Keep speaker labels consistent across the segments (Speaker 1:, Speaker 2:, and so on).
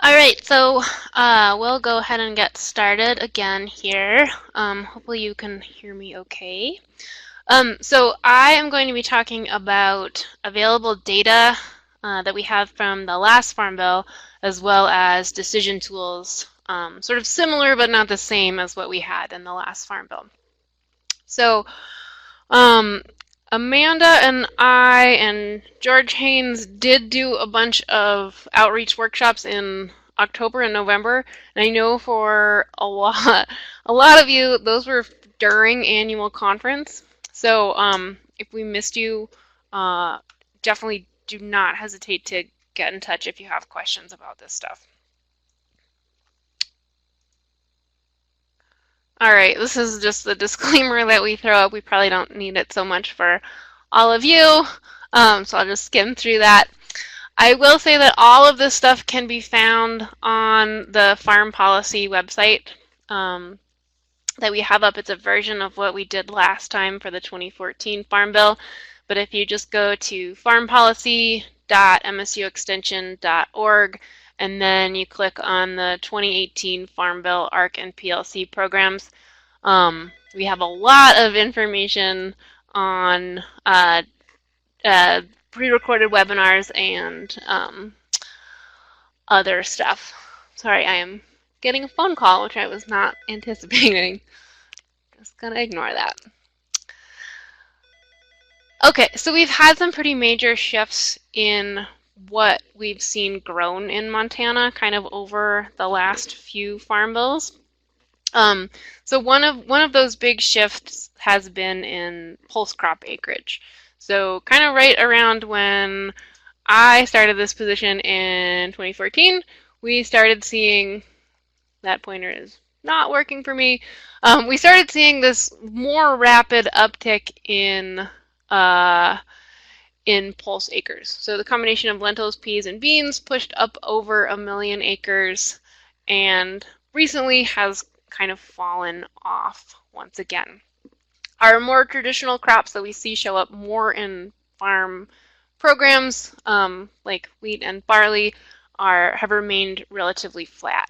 Speaker 1: All right, so we'll go ahead and get started again here. Hopefully you can hear me okay. So I am going to be talking about available data that we have from the last Farm Bill, as well as decision tools, sort of similar but not the same as what we had in the last Farm Bill. So Amanda and I and George Haynes did do a bunch of outreach workshops in October and November, and I know for a lot of you, those were during annual conference. So if we missed you, definitely do not hesitate to get in touch if you have questions about this stuff. All right, this is just the disclaimer that we throw up. We probably don't need it so much for all of you, so I'll just skim through that. I will say that all of this stuff can be found on the Farm Policy website that we have up. It's a version of what we did last time for the 2014 Farm Bill, but if you just go to farmpolicy.msuextension.org and then you click on the 2018 Farm Bill ARC and PLC programs, we have a lot of information on pre-recorded webinars and other stuff. Sorry, I am getting a phone call, which I was not anticipating. Just gonna ignore that. Okay, so we've had some pretty major shifts in what we've seen grown in Montana kind of over the last few farm bills. So one of those big shifts has been in pulse crop acreage. So kind of right around when I started this position in 2014, we started seeing, that pointer is not working for me, we started seeing this more rapid uptick in pulse acres. So the combination of lentils, peas, and beans pushed up over 1 million acres and recently has kind of fallen off once again. Our more traditional crops that we see show up more in farm programs, like wheat and barley, have remained relatively flat.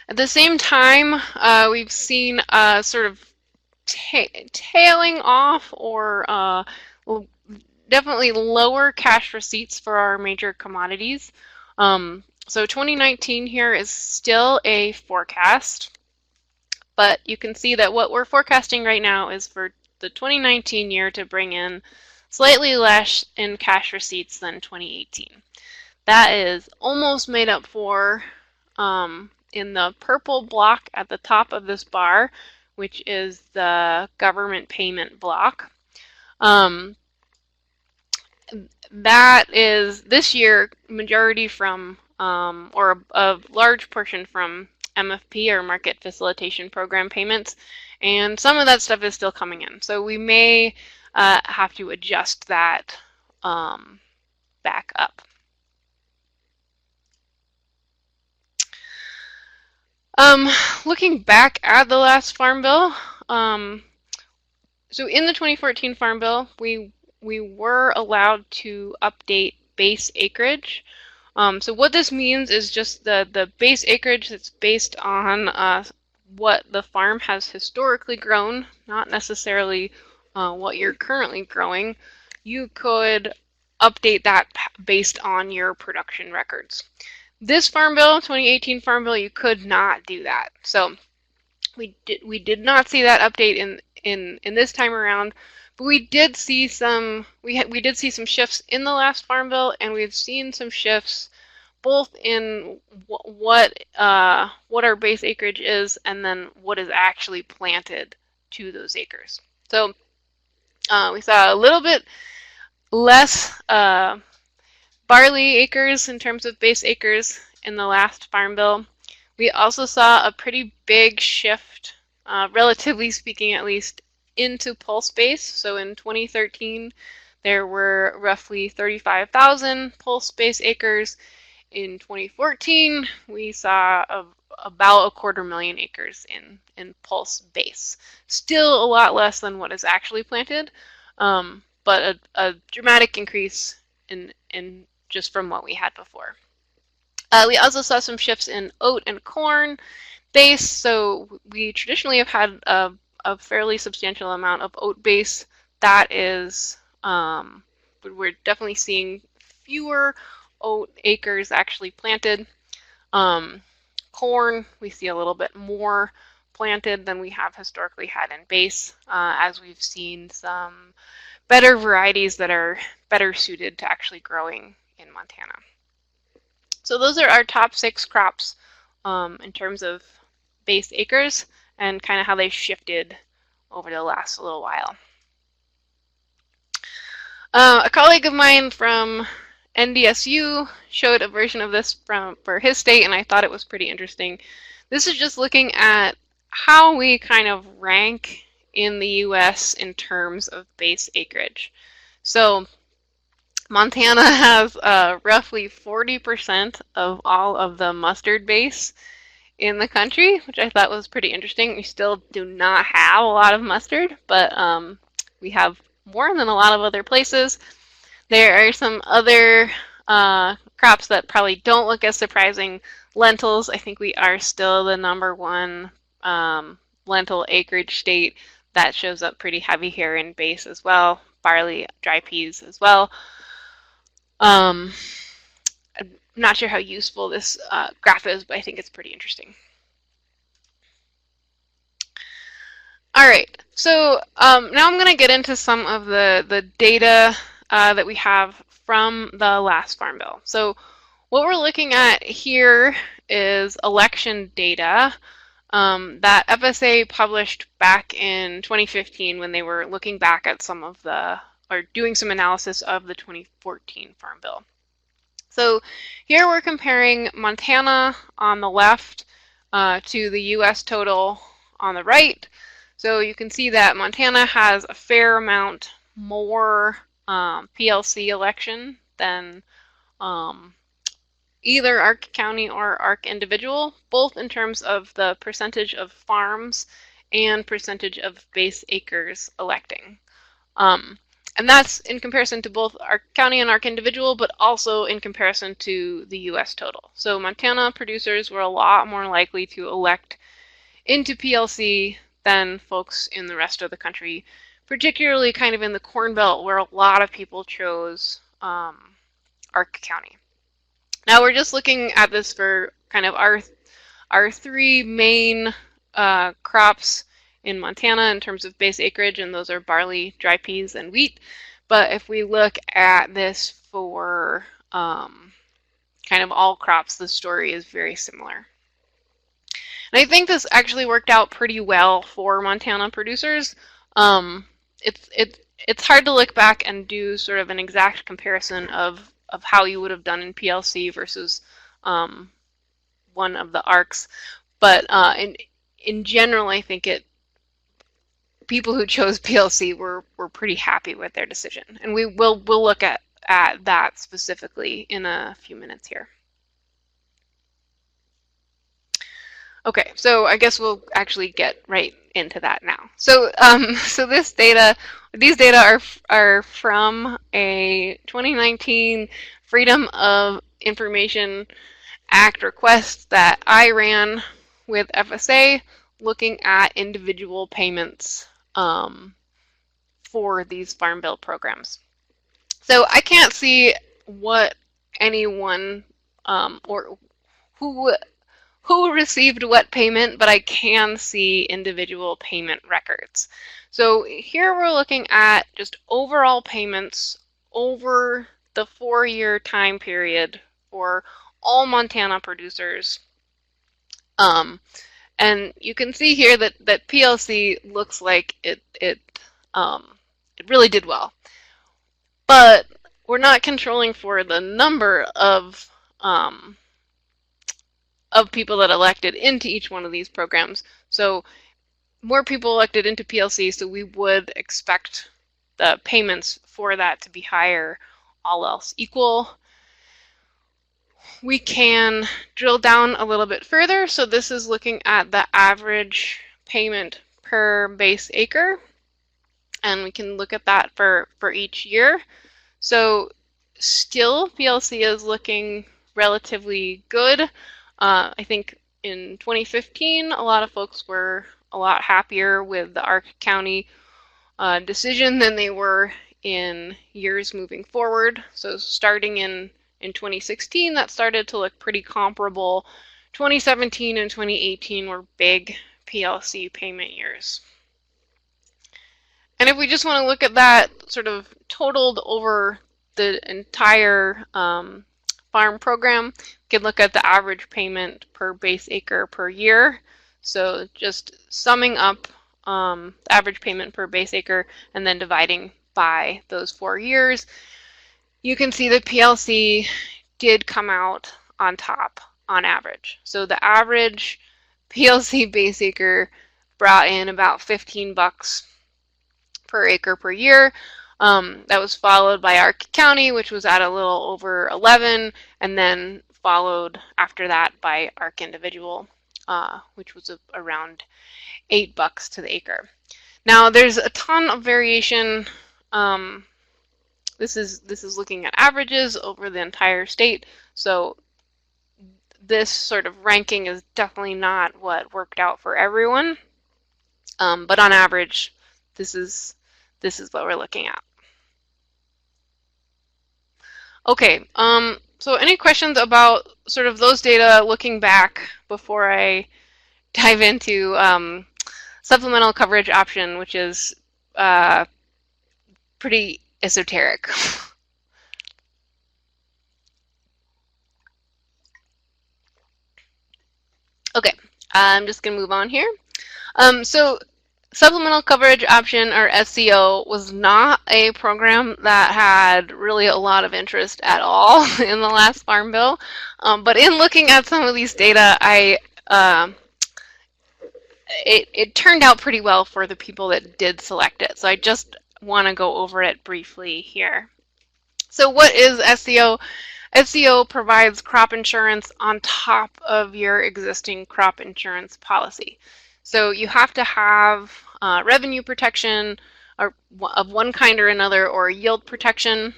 Speaker 1: At the same time, we've seen sort of tailing off or definitely lower cash receipts for our major commodities. So 2019 here is still a forecast, but you can see that what we're forecasting right now is for the 2019 year to bring in slightly less in cash receipts than 2018. That is almost made up for in the purple block at the top of this bar, which is the government payment block. That is this year majority from or a large portion from MFP or Market Facilitation Program payments, and some of that stuff is still coming in. So we may have to adjust that back up. Looking back at the last Farm Bill, so in the 2014 Farm Bill, we were allowed to update base acreage. So what this means is just the base acreage that's based on what the farm has historically grown, not necessarily what you're currently growing. You could update that based on your production records. This Farm Bill, 2018 Farm Bill, you could not do that. So we did not see that update in this time around. But we did see some shifts in the last Farm Bill, and we've seen some shifts both in what our base acreage is and then what is actually planted to those acres. So we saw a little bit less barley acres in terms of base acres in the last Farm Bill. We also saw a pretty big shift, relatively speaking at least, into pulse base. So in 2013, there were roughly 35,000 pulse base acres. In 2014, we saw about 250,000 acres in pulse base. Still a lot less than what is actually planted, but a dramatic increase in just from what we had before. We also saw some shifts in oat and corn base. So we traditionally have had a fairly substantial amount of oat base. That is, we're definitely seeing fewer oat acres actually planted. Corn, we see a little bit more planted than we have historically had in base, as we've seen some better varieties that are better suited to actually growing in Montana. So those are our top 6 crops in terms of base acres and kind of how they shifted over the last little while. A colleague of mine from NDSU showed a version of this for his state, and I thought it was pretty interesting. This is just looking at how we kind of rank in the US in terms of base acreage. So Montana has roughly 40% of all of the mustard base in the country, which I thought was pretty interesting. We still do not have a lot of mustard, but we have more than a lot of other places. There are some other crops that probably don't look as surprising. Lentils, I think we are still the #1 lentil acreage state. That shows up pretty heavy here in base as well. Barley, dry peas as well. I'm not sure how useful this graph is, but I think it's pretty interesting. All right, so now I'm going to get into some of the data that we have from the last Farm Bill. So what we're looking at here is election data that FSA published back in 2015 when they were looking back at some of or doing some analysis of the 2014 Farm Bill. So here we're comparing Montana on the left to the US total on the right. So you can see that Montana has a fair amount more PLC election than either Ark County or Ark Individual, both in terms of the percentage of farms and percentage of base acres electing. And that's in comparison to both Ark County and Ark Individual, but also in comparison to the US total. So Montana producers were a lot more likely to elect into PLC than folks in the rest of the country, particularly kind of in the Corn Belt where a lot of people chose Ark County. Now we're just looking at this for kind of our 3 main crops in Montana in terms of base acreage, and those are barley, dry peas, and wheat. But if we look at this for kind of all crops, the story is very similar. And I think this actually worked out pretty well for Montana producers. It's hard to look back and do sort of an exact comparison of how you would have done in PLC versus one of the ARCs, but in general, I think people who chose PLC were pretty happy with their decision, and we'll look at that specifically in a few minutes here. Okay, so I guess we'll actually get right into that now. So so these data are from a 2019 Freedom of Information Act request that I ran with FSA, looking at individual payments for these Farm Bill programs. So I can't see what anyone or who received what payment, but I can see individual payment records. So here we're looking at just overall payments over the 4-year time period for all Montana producers. And you can see here that PLC looks like it really did well. But we're not controlling for the number of people that elected into each one of these programs. So more people elected into PLC, so we would expect the payments for that to be higher, all else equal. We can drill down a little bit further. So this is looking at the average payment per base acre, and we can look at that for each year. So still PLC is looking relatively good. I think in 2015, a lot of folks were a lot happier with the Ark County decision than they were in years moving forward. So starting in 2016, that started to look pretty comparable. 2017 and 2018 were big PLC payment years. And if we just want to look at that sort of totaled over the entire farm program, we can look at the average payment per base acre per year. So just summing up the average payment per base acre and then dividing by those 4 years, you can see that PLC did come out on top on average. So the average PLC base acre brought in about 15 bucks per acre per year. That was followed by Ark County, which was at a little over 11, and then followed after that by Ark Individual, which was around 8 bucks to the acre. Now there's a ton of variation. This is looking at averages over the entire state, so this sort of ranking is definitely not what worked out for everyone, but on average, this is what we're looking at. Okay, so any questions about sort of those data looking back before I dive into supplemental coverage option, which is pretty esoteric? Okay, I'm just going to move on here. So supplemental coverage option, or SCO, was not a program that had really a lot of interest at all in the last Farm Bill. But in looking at some of these data, it turned out pretty well for the people that did select it. So I just want to go over it briefly here. So what is SCO? SCO provides crop insurance on top of your existing crop insurance policy. So you have to have revenue protection of one kind or another, or yield protection,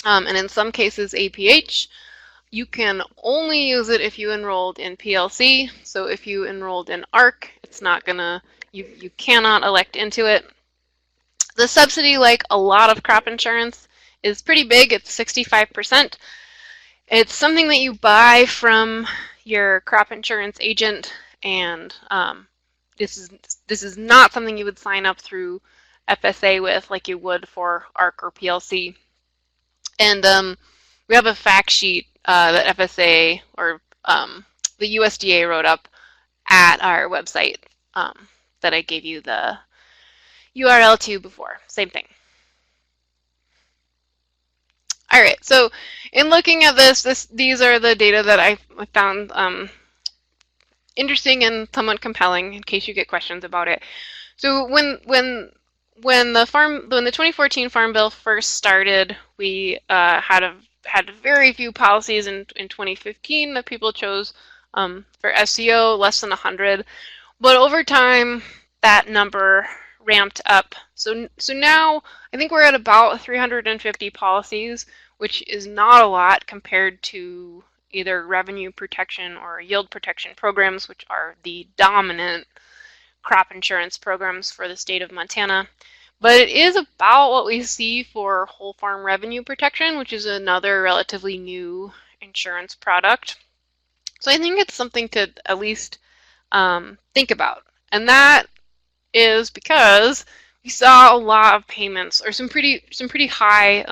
Speaker 1: and in some cases APH. You can only use it if you enrolled in PLC. So if you enrolled in ARK, it's not gonna, you cannot elect into it. The subsidy, like a lot of crop insurance, is pretty big. It's 65%. It's something that you buy from your crop insurance agent, and this is not something you would sign up through FSA with like you would for ARK or PLC. And we have a fact sheet that FSA or the USDA wrote up at our website that I gave you the URL to before. Same thing. All right, so in looking at these are the data that I found interesting and somewhat compelling in case you get questions about it. So when the 2014 Farm Bill first started, we had very few policies in 2015 that people chose for SCO, less than 100. But over time, that number ramped up. So now I think we're at about 350 policies, which is not a lot compared to either revenue protection or yield protection programs, which are the dominant crop insurance programs for the state of Montana. But it is about what we see for whole farm revenue protection, which is another relatively new insurance product. So I think it's something to at least think about. And that is because we saw a lot of payments, or some pretty high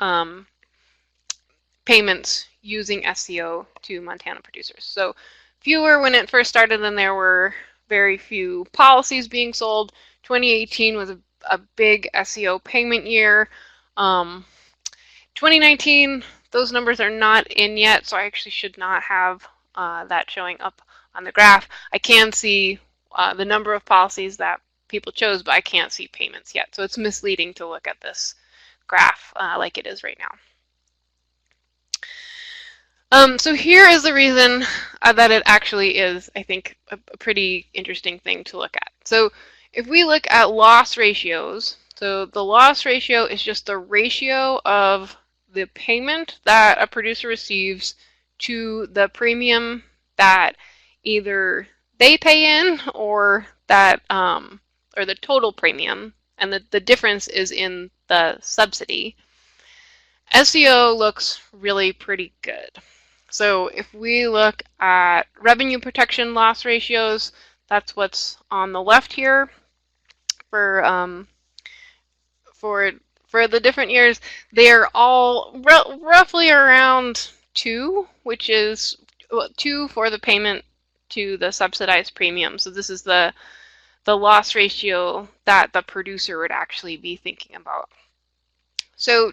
Speaker 1: payments using SCO to Montana producers. So fewer when it first started, and there were very few policies being sold. 2018 was a big SCO payment year. 2019, those numbers are not in yet, so I actually should not have that showing up on the graph. I can see the number of policies that people chose, but I can't see payments yet. So it's misleading to look at this graph like it is right now. So here is the reason that it actually is, I think, a pretty interesting thing to look at. So if we look at loss ratios, so the loss ratio is just the ratio of the payment that a producer receives to the premium that either they pay in or that or the total premium, and the difference is in the subsidy. SEO looks really pretty good. So if we look at revenue protection loss ratios, that's what's on the left here for the different years. They are all roughly around 2, which is 2 for the payment to the subsidized premium. So this is the loss ratio that the producer would actually be thinking about. So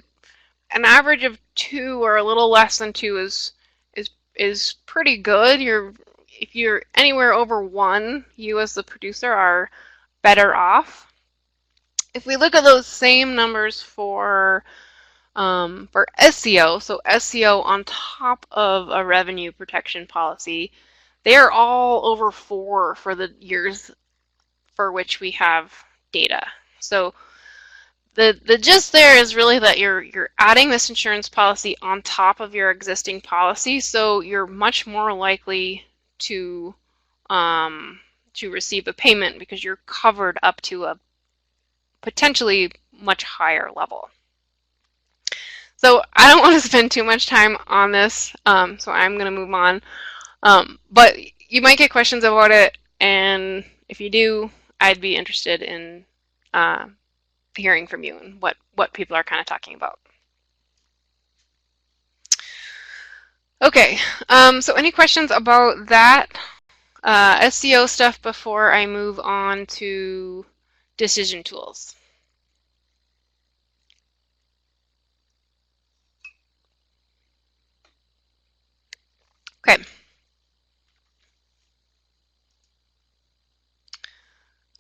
Speaker 1: an average of 2 or a little less than 2 is pretty good. If you're anywhere over 1, you as the producer are better off. If we look at those same numbers for SEO, so SEO on top of a revenue protection policy, they are all over 4 for the years for which we have data. So the gist there is really that you're adding this insurance policy on top of your existing policy, so you're much more likely to receive a payment because you're covered up to a potentially much higher level. So I don't want to spend too much time on this, so I'm going to move on. But you might get questions about it, and if you do, I'd be interested in hearing from you and what people are kind of talking about. Okay, so any questions about that SEO stuff before I move on to decision tools? Okay.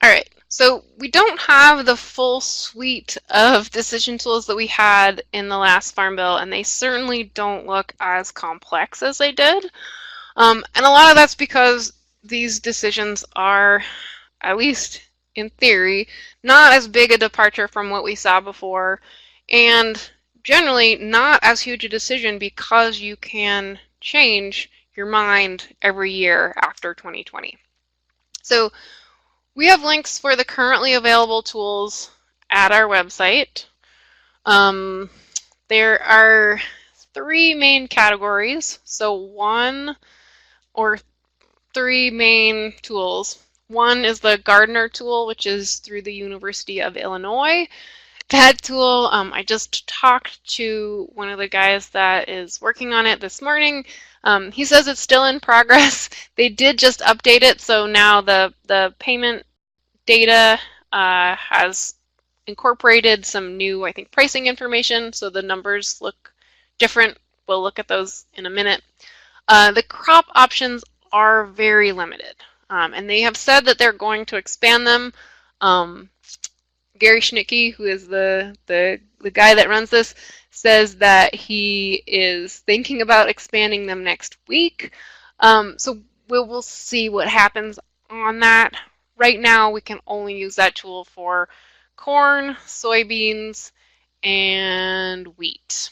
Speaker 1: All right, so we don't have the full suite of decision tools that we had in the last Farm Bill, and they certainly don't look as complex as they did. And a lot of that's because these decisions are, at least in theory, not as big a departure from what we saw before, and generally not as huge a decision because you can change your mind every year after 2020. So we have links for the currently available tools at our website. There are 3 main categories, so 1 or 3 main tools. One is the Gardener tool, which is through the University of Illinois. That tool, I just talked to one of the guys that is working on it this morning. He says it's still in progress. They did just update it, so now the payment data has incorporated some new, I think, pricing information, so the numbers look different. We'll look at those in a minute. The crop options are very limited, and they have said that they're going to expand them. Gary Schnittke, who is the guy that runs this, says that he is thinking about expanding them next week. So we'll see what happens on that. Right now, we can only use that tool for corn, soybeans, and wheat.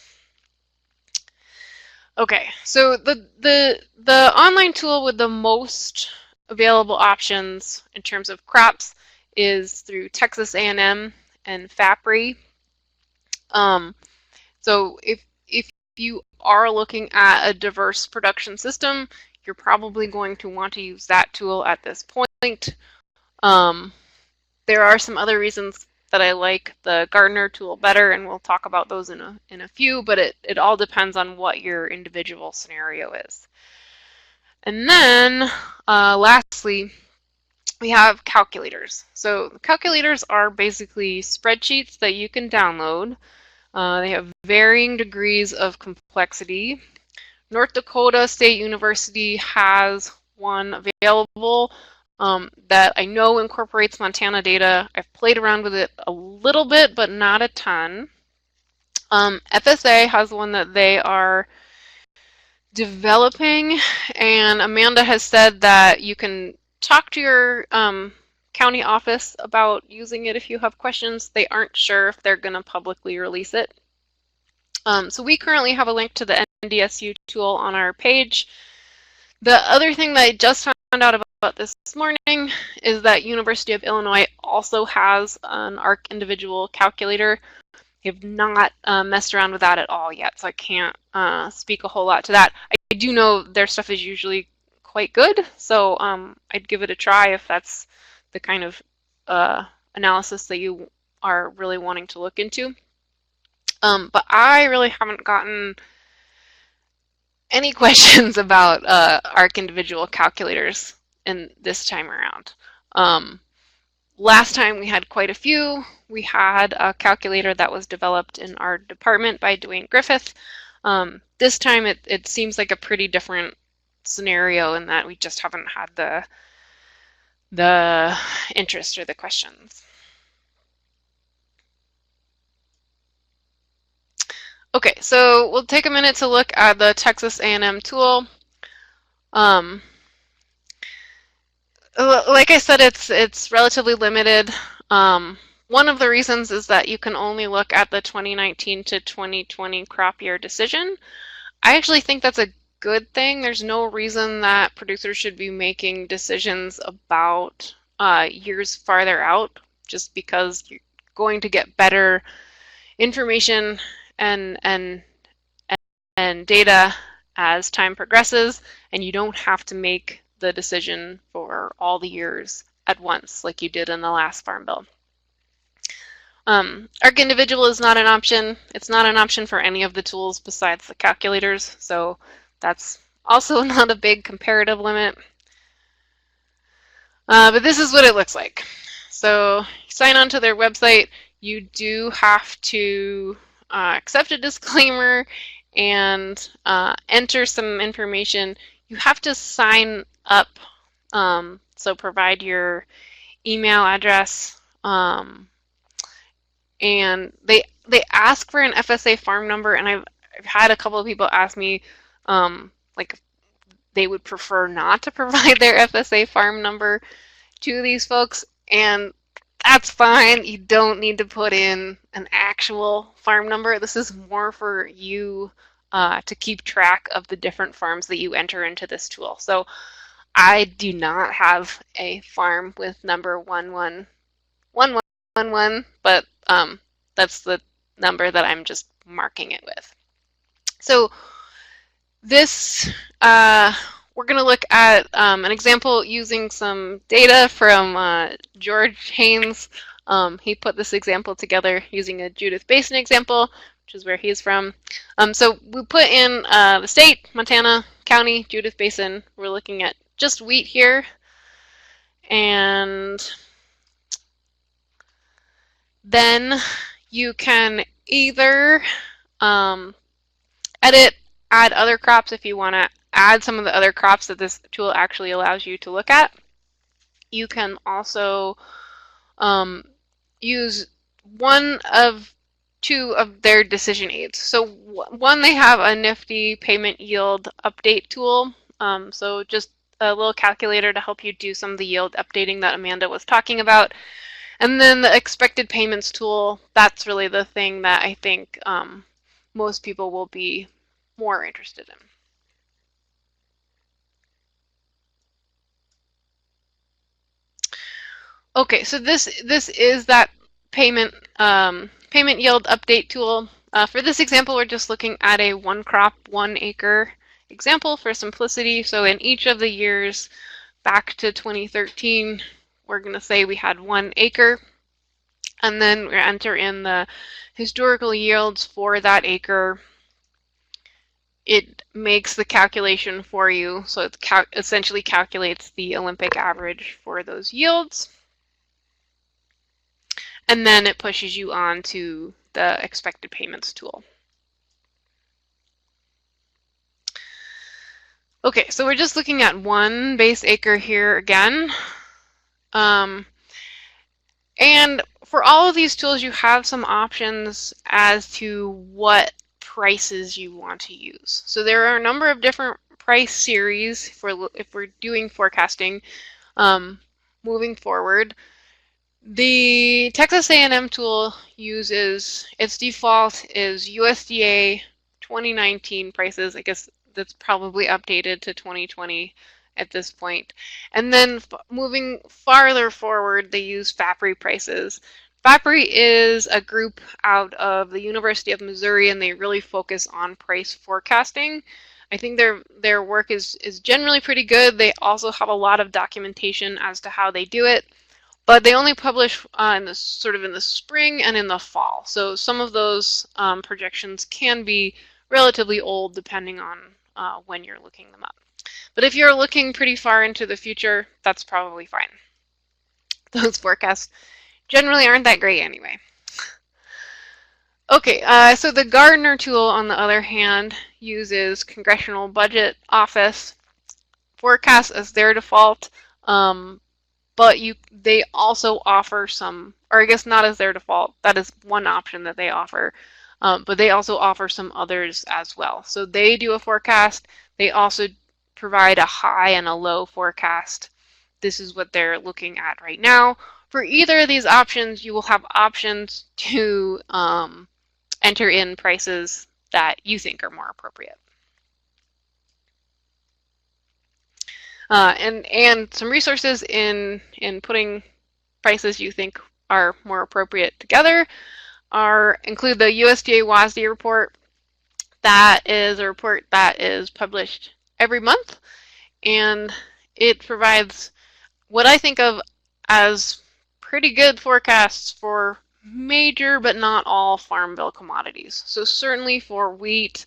Speaker 1: Okay, so the online tool with the most available options in terms of crops is through Texas A&M and FAPRI. So if you are looking at a diverse production system, you're probably going to want to use that tool at this point. There are some other reasons that I like the Gardener tool better, and we'll talk about those in a few, but it all depends on what your individual scenario is. And then lastly, we have calculators. So calculators are basically spreadsheets that you can download. They have varying degrees of complexity. North Dakota State University has one available that I know incorporates Montana data. I've played around with it a little bit, but not a ton. FSA has one that they are developing, and Amanda has said that you can talk to your county office about using it if you have questions. They aren't sure if they're going to publicly release it. So we currently have a link to the NDSU tool on our page. The other thing that I just found out about this morning is that University of Illinois also has an ARC individual calculator. I have not messed around with that at all yet, so I can't speak a whole lot to that. I do know their stuff is usually quite good, so I'd give it a try if that's the kind of analysis that you are really wanting to look into. But I really haven't gotten any questions about ARC individual calculators in this time around. Last time we had quite a few. We had a calculator that was developed in our department by Dwayne Griffith. This time it seems like a pretty different scenario in that we just haven't had the interest or the questions. Okay, so we'll take a minute to look at the Texas A&M tool. Like I said, it's relatively limited. One of the reasons is that you can only look at the 2019 to 2020 crop year decision. I actually think that's a good thing. There's no reason that producers should be making decisions about years farther out just because you're going to get better information and data as time progresses, and you don't have to make the decision for all the years at once like you did in the last Farm Bill. ARC individual is not an option. It's not an option for any of the tools besides the calculators, so that's also not a big comparative limit. But this is what it looks like. So you sign on to their website. You do have to accept a disclaimer and enter some information. You have to sign up, so provide your email address, and they ask for an FSA farm number, and I've had a couple of people ask me like they would prefer not to provide their FSA farm number to these folks, and that's fine. You don't need to put in an actual farm number. This is more for you to keep track of the different farms that you enter into this tool. So I do not have a farm with number 11111, but that's the number that I'm just marking it with. So this, we're going to look at an example using some data from George Haynes. He put this example together using a Judith Basin example, which is where he's from. So we put in the state, Montana, county, Judith Basin. We're looking at just wheat here. And then you can either edit, add other crops if you want to add some of the other crops that this tool actually allows you to look at. You can also use one of two of their decision aids. So one, they have a nifty payment yield update tool. So just a little calculator to help you do some of the yield updating that Amanda was talking about. And then the expected payments tool, that's really the thing that I think most people will be more interested in. Okay, so this is that payment yield update tool. For this example, we're just looking at a one crop, 1 acre example for simplicity. So in each of the years back to 2013, we're going to say we had 1 acre, and then we enter in the historical yields for that acre. It makes the calculation for you, so it essentially calculates the Olympic average for those yields. And then it pushes you on to the expected payments tool. Okay, so we're just looking at 1 base acre here again. And for all of these tools, you have some options as to what prices you want to use. So there are a number of different price series for if we're doing forecasting moving forward. The Texas A&M tool uses, its default is USDA 2019 prices. I guess that's probably updated to 2020 at this point. And then moving farther forward, they use FAPRI prices. FAPRI is a group out of the University of Missouri, and they really focus on price forecasting. I think their work is generally pretty good. They also have a lot of documentation as to how they do it. But they only publish in the spring and in the fall. So some of those projections can be relatively old depending on when you're looking them up. But if you're looking pretty far into the future, that's probably fine. Those forecasts generally aren't that great anyway. Okay, so the Gartner tool, on the other hand, uses Congressional Budget Office forecasts as their default. But they also offer some, or I guess not as their default, that is one option that they offer, but they also offer some others as well. So they do a forecast, they also provide a high and a low forecast. This is what they're looking at right now. For either of these options, you will have options to enter in prices that you think are more appropriate. And some resources in putting prices you think are more appropriate together include the USDA WASDE report. That is a report that is published every month, and it provides what I think of as pretty good forecasts for major but not all Farm Bill commodities. So certainly for wheat,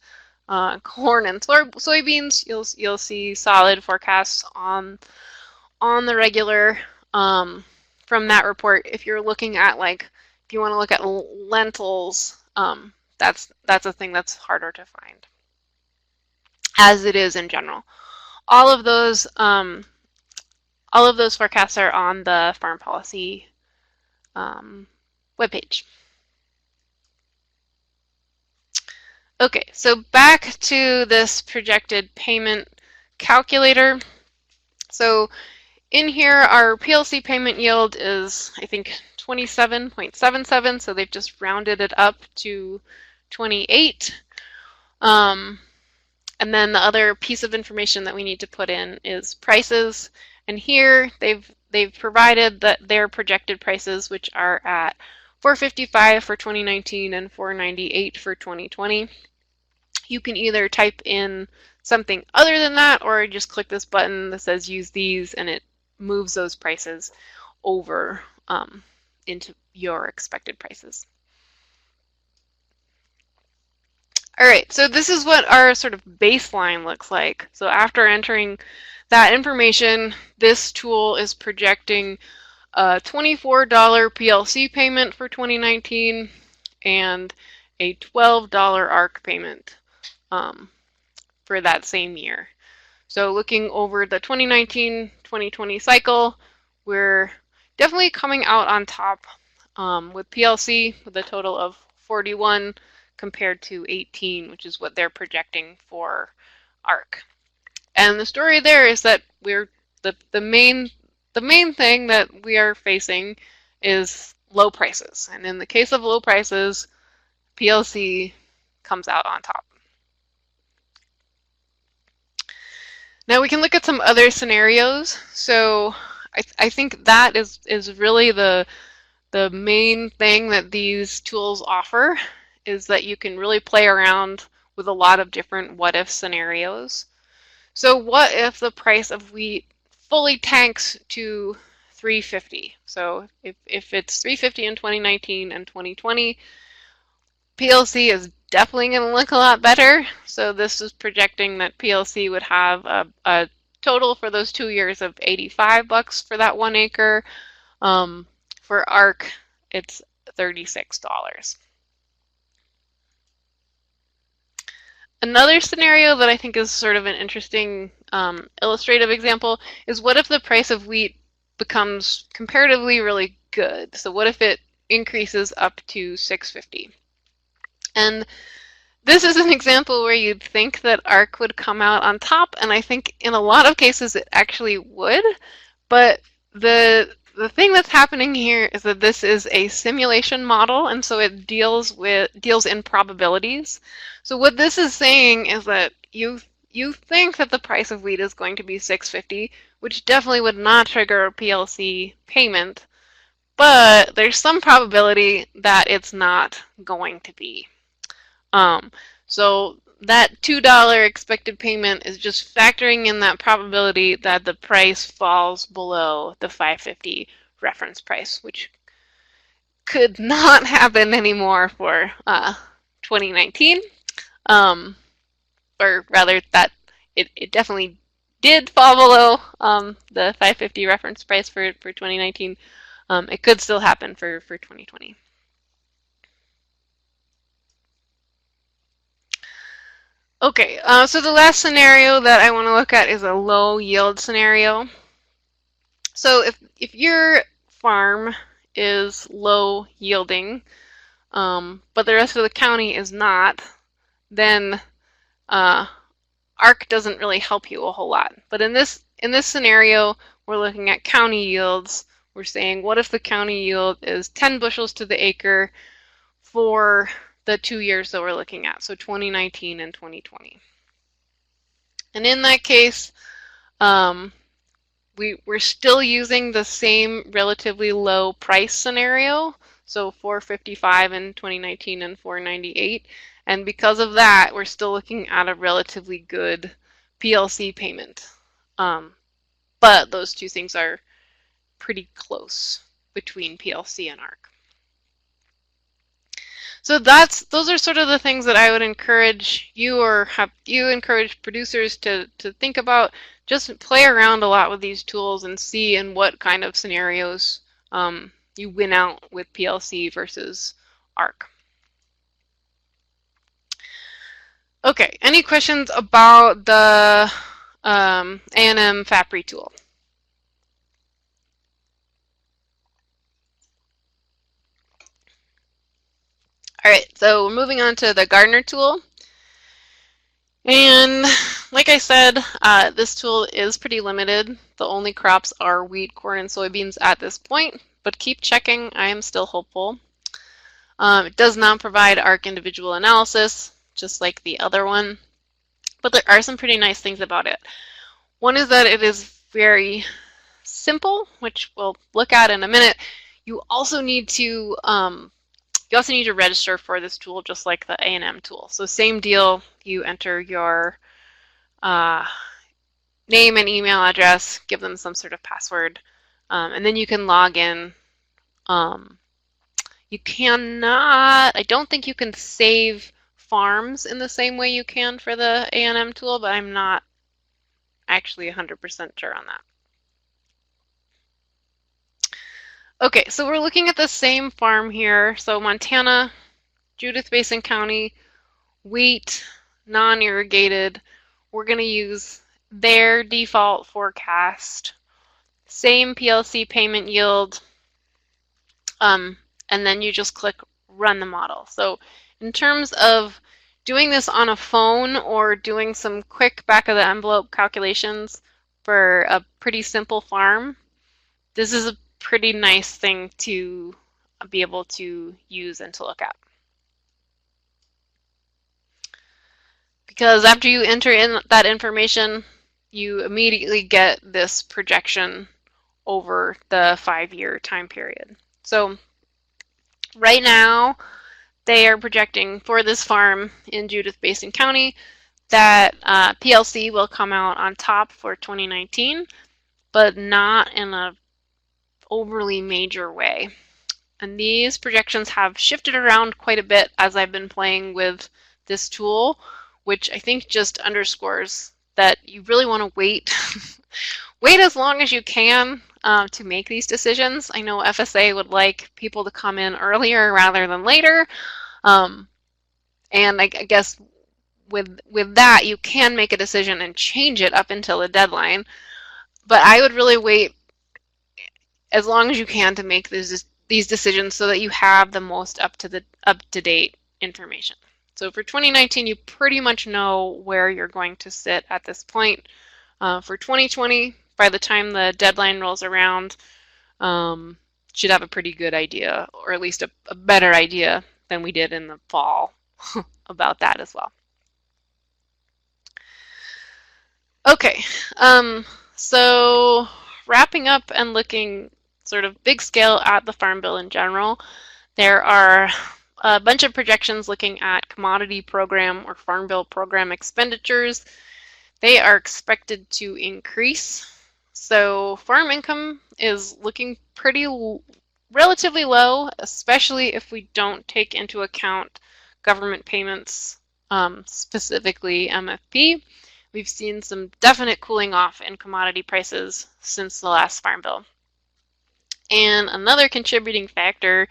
Speaker 1: corn and soybeans, you'll see solid forecasts on the regular from that report. If you're looking at, like, if you want to look at lentils, that's a thing that's harder to find, as it is in general. All of those forecasts are on the Farm Policy webpage. Okay, so back to this projected payment calculator. So in here, our PLC payment yield is, I think, 27.77, so they've just rounded it up to 28. And then the other piece of information that we need to put in is prices. And here they've provided their projected prices, which are at $4.55 for 2019 and $4.98 for 2020. You can either type in something other than that, or just click this button that says use these, and it moves those prices over into your expected prices. All right, so this is what our sort of baseline looks like. So after entering that information, this tool is projecting a $24 PLC payment for 2019 and a $12 ARC payment for that same year. So looking over the 2019-2020 cycle, we're definitely coming out on top with PLC with a total of 41 compared to 18, which is what they're projecting for ARC. And the story there is that we're the main thing that we are facing is low prices. And in the case of low prices, PLC comes out on top. Now we can look at some other scenarios. So I think that is really the main thing that these tools offer, is that you can really play around with a lot of different what-if scenarios. So what if the price of wheat fully tanks to $3.50? So if it's $3.50 in 2019 and 2020, PLC is definitely going to look a lot better. So this is projecting that PLC would have a total for those 2 years of $85 for that 1 acre. For ARC, it's $36. Another scenario that I think is sort of an interesting illustrative example is, what if the price of wheat becomes comparatively really good? So what if it increases up to $6.50? And this is an example where you'd think that ARC would come out on top, and I think in a lot of cases it actually would. But the the thing that's happening here is that this is a simulation model, and so it deals in probabilities. So what this is saying is that you think that the price of wheat is going to be $6.50, which definitely would not trigger a PLC payment, but there's some probability that it's not going to be. So that $2 expected payment is just factoring in that probability that the price falls below the $5.50 reference price, which could not happen anymore for 2019. Or rather, that it definitely did fall below the $5.50 reference price for 2019. It could still happen for 2020. Okay, so the last scenario that I want to look at is a low yield scenario. So if your farm is low yielding, but the rest of the county is not, then ARC doesn't really help you a whole lot. But in this scenario, we're looking at county yields. We're saying, what if the county yield is 10 bushels to the acre for the 2 years that we're looking at, so 2019 and 2020. And in that case, we're still using the same relatively low price scenario, so $4.55 in 2019 and $4.98. And because of that, we're still looking at a relatively good PLC payment. But those two things are pretty close between PLC and ARC. So those are sort of the things that I would encourage you, or have you encourage producers to think about. Just play around a lot with these tools and see in what kind of scenarios you win out with PLC versus ARC. Okay, any questions about the A&M FAPRI tool? All right, so we're moving on to the Gardener tool. And like I said, this tool is pretty limited. The only crops are wheat, corn, and soybeans at this point, but keep checking. I am still hopeful. It does not provide ARC individual analysis, just like the other one, but there are some pretty nice things about it. One is that it is very simple, which we'll look at in a minute. You also need to register for this tool, just like the A&M tool. So same deal, you enter your name and email address, give them some sort of password, and then you can log in. You cannot, I don't think you can save farms in the same way you can for the A&M tool, but I'm not actually 100% sure on that. Okay, so we're looking at the same farm here. So Montana, Judith Basin County, wheat, non-irrigated. We're going to use their default forecast, same PLC payment yield, and then you just click run the model. So in terms of doing this on a phone or doing some quick back of the envelope calculations for a pretty simple farm, this is a pretty nice thing to be able to use and to look at. Because after you enter in that information, you immediately get this projection over the 5-year time period. So right now, they are projecting for this farm in Judith Basin County that PLC will come out on top for 2019, but not in a overly major way. And these projections have shifted around quite a bit as I've been playing with this tool, which I think just underscores that you really want to wait wait as long as you can to make these decisions. I know FSA would like people to come in earlier rather than later, and I guess with that you can make a decision and change it up until the deadline, but I would really wait as long as you can to make these decisions so that you have the most up-to-date information. So for 2019, you pretty much know where you're going to sit at this point. For 2020, by the time the deadline rolls around, should have a pretty good idea, or at least a better idea than we did in the fall about that as well. Okay, so wrapping up and looking sort of big scale at the Farm Bill in general, there are a bunch of projections looking at commodity program or Farm Bill program expenditures. They are expected to increase. So farm income is looking pretty relatively low, especially if we don't take into account government payments, specifically MFP. We've seen some definite cooling off in commodity prices since the last Farm Bill. And another contributing factor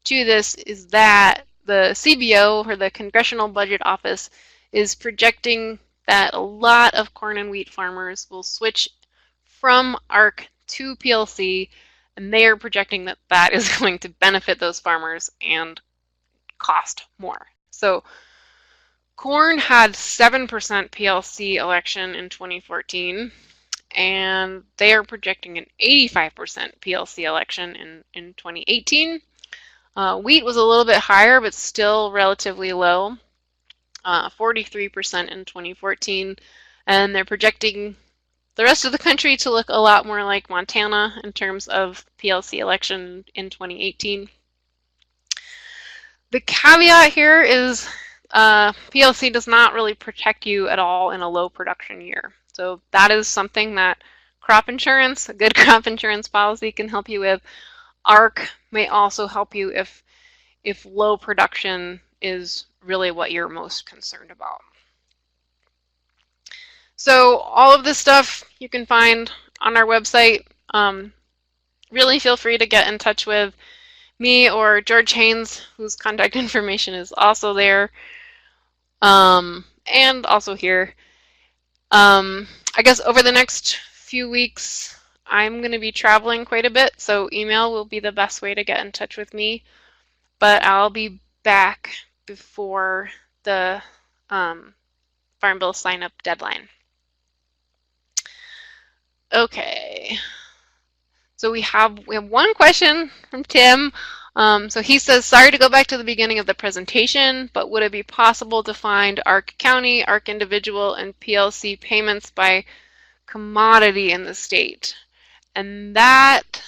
Speaker 1: to this is that the CBO, or the Congressional Budget Office, is projecting that a lot of corn and wheat farmers will switch from ARC to PLC, and they are projecting that that is going to benefit those farmers and cost more. So corn had 7% PLC election in 2014, and they are projecting an 85% PLC election in 2018. Wheat was a little bit higher, but still relatively low, 43% in 2014, and they're projecting the rest of the country to look a lot more like Montana in terms of PLC election in 2018. The caveat here is PLC does not really protect you at all in a low production year. So that is something that crop insurance, a good crop insurance policy, can help you with. ARC may also help you if low production is really what you're most concerned about. So all of this stuff you can find on our website. Really feel free to get in touch with me or George Haynes, whose contact information is also there, and also here. I guess over the next few weeks, I'm going to be traveling quite a bit, so email will be the best way to get in touch with me. But I'll be back before the Farm Bill sign-up deadline. Okay, so we have one question from Tim. So he says, sorry to go back to the beginning of the presentation, but would it be possible to find ARC County, ARC Individual, and PLC payments by commodity in the state? And that,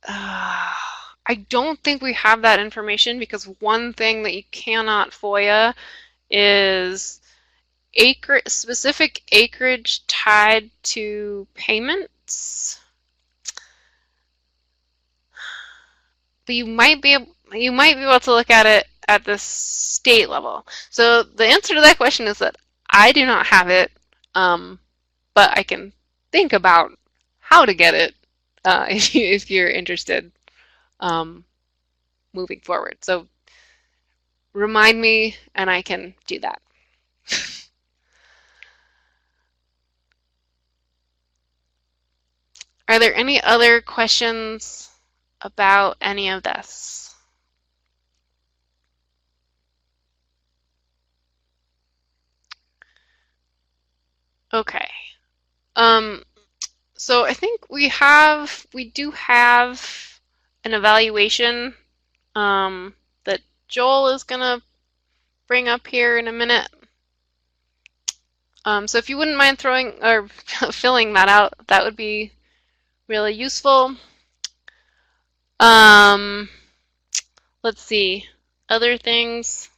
Speaker 1: I don't think we have that information, because one thing that you cannot FOIA is specific acreage tied to payments. But you might be able to look at it at the state level. So the answer to that question is that I do not have it, but I can think about how to get it if you're interested moving forward. So remind me and I can do that. Are there any other questions about any of this? Okay. So I think we do have an evaluation that Joel is gonna bring up here in a minute. So if you wouldn't mind throwing or filling that out, that would be really useful. Let's see, other things.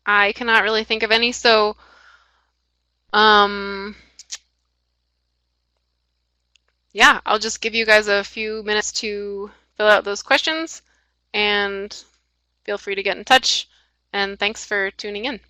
Speaker 1: I cannot really think of any, so yeah, I'll just give you guys a few minutes to fill out those questions, and feel free to get in touch, and thanks for tuning in.